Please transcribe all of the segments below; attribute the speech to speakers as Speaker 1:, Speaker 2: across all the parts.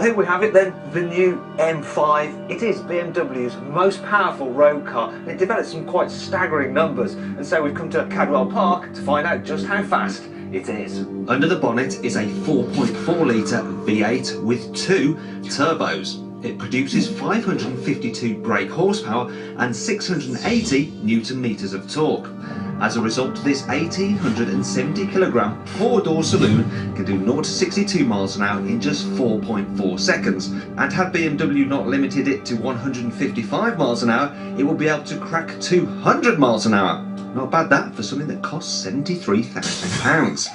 Speaker 1: Well, here we have it then, the new M5. It is BMW's most powerful road car. It developed some quite staggering numbers, and so we've come to Cadwell Park to find out just how fast it is. Under the bonnet is a 4.4 litre V8 with two turbos. It produces 552 brake horsepower and 680 newton meters of torque. As a result, this 1,870 kilogram four-door saloon can do 0 to 62 miles an hour in just 4.4 seconds. And had BMW not limited it to 155 miles an hour, it will be able to crack 200 miles an hour. Not bad that for something that costs £73,000.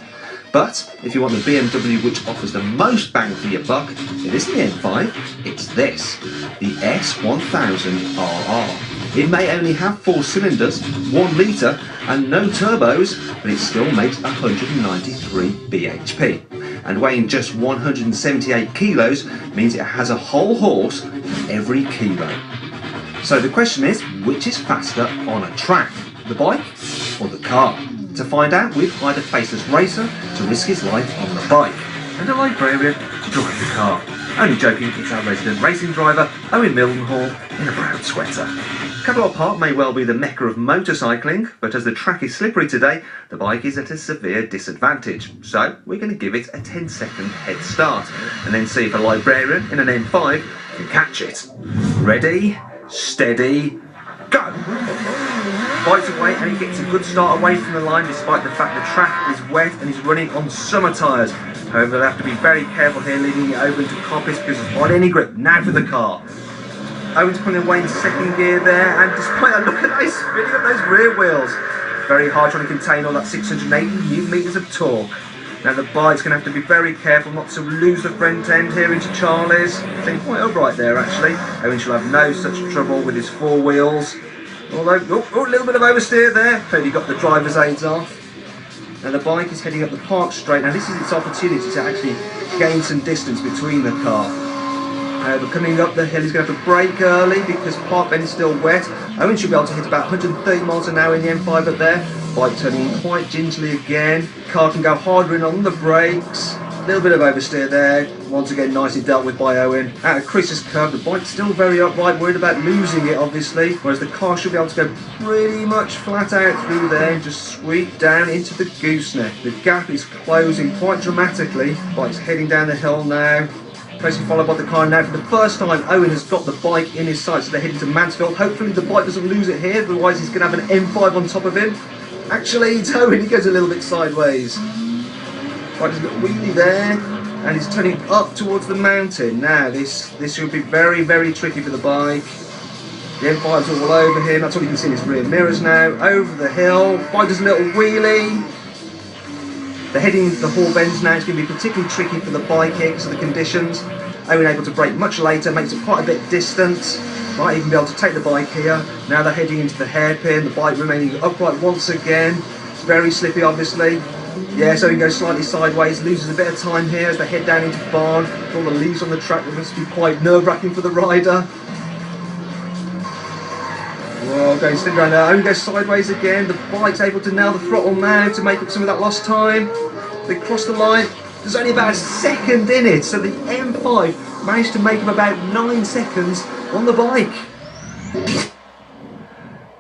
Speaker 1: But if you want the BMW which offers the most bang for your buck, it isn't the M5, it's this, the S1000RR. It may only have 4 cylinders, 1 litre and no turbos, but it still makes 193 bhp. And weighing just 178 kilos means it has a whole horse for every kilo. So the question is, which is faster on a track, the bike or the car? To find out, we've hired a faceless racer to risk his life on the bike, and a librarian to drive the car. Only joking, it's our resident racing driver, Owen Mildenhall, in a brown sweater. Cadwell Park may well be the mecca of motorcycling, but as the track is slippery today, the bike is at a severe disadvantage. So we're going to give it a 10-second head start, and then see if a librarian in an M5 can catch it. Ready, steady, go! Bike's away and he gets a good start away from the line despite the fact the track is wet and he's running on summer tyres. However, they'll have to be very careful here, leaving it open to Coppice because it's on any grip. Now for the car. Owen's pulling away in second gear there, and despite that, look at that, he's spinning up those rear wheels. Very hard trying to contain all that 680 newton meters of torque. Now the bike's going to have to be very careful not to lose the front end here into Charlie's. Staying quite upright there actually. Owen shall have no such trouble with his four wheels. Although, a little bit of oversteer there. Clearly got the driver's aids off. Now the bike is heading up the park straight. Now this is its opportunity to actually gain some distance between the car. But coming up the hill, he's going to have to brake early because Park Bend is still wet. Owen should be able to hit about 130 miles an hour in the M5 up there. Bike turning in quite gingerly again. Car can go harder in on the brakes. A little bit of oversteer there. Once again, nicely dealt with by Owen. Out of Chris's curve, the bike's still very upright, worried about losing it obviously. Whereas the car should be able to go pretty much flat out through there and just sweep down into the gooseneck. The gap is closing quite dramatically. Bike's heading down the hill now. Closely followed by the car now. For the first time, Owen has got the bike in his sights, so they're heading to Mansfield. Hopefully the bike doesn't lose it here, otherwise he's going to have an M5 on top of him. Actually, it's Owen, he goes a little bit sideways. Bike does a little wheelie there, and he's turning up towards the mountain. Now, this should be very, very tricky for the bike. The M5's all over him, that's all you can see in his rear mirrors now. Over the hill, bike does a little wheelie. The heading into the Hall Bends now is going to be particularly tricky for the bike here because of the conditions. Owen able to brake much later, makes it quite a bit distant. Might even be able to take the bike here. Now they're heading into the hairpin, the bike remaining upright once again. It's very slippy obviously. Yeah, so he goes slightly sideways, loses a bit of time here as they head down into the barn. With all the leaves on the track, that must be quite nerve-wracking for the rider. Whoa, going spin around there. Owen goes sideways again. The bike's able to nail the throttle now to make up some of that lost time. They cross the line. There's only about a second in it, so the M5 managed to make up about 9 seconds on the bike.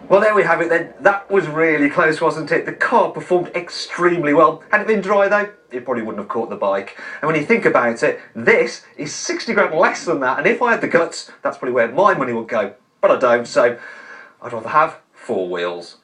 Speaker 1: Well, there we have it then. That was really close, wasn't it? The car performed extremely well. Had it been dry though, it probably wouldn't have caught the bike. And when you think about it, this is 60 grand less than that, and if I had the guts, that's probably where my money would go. But I don't, so I'd rather have 4 wheels.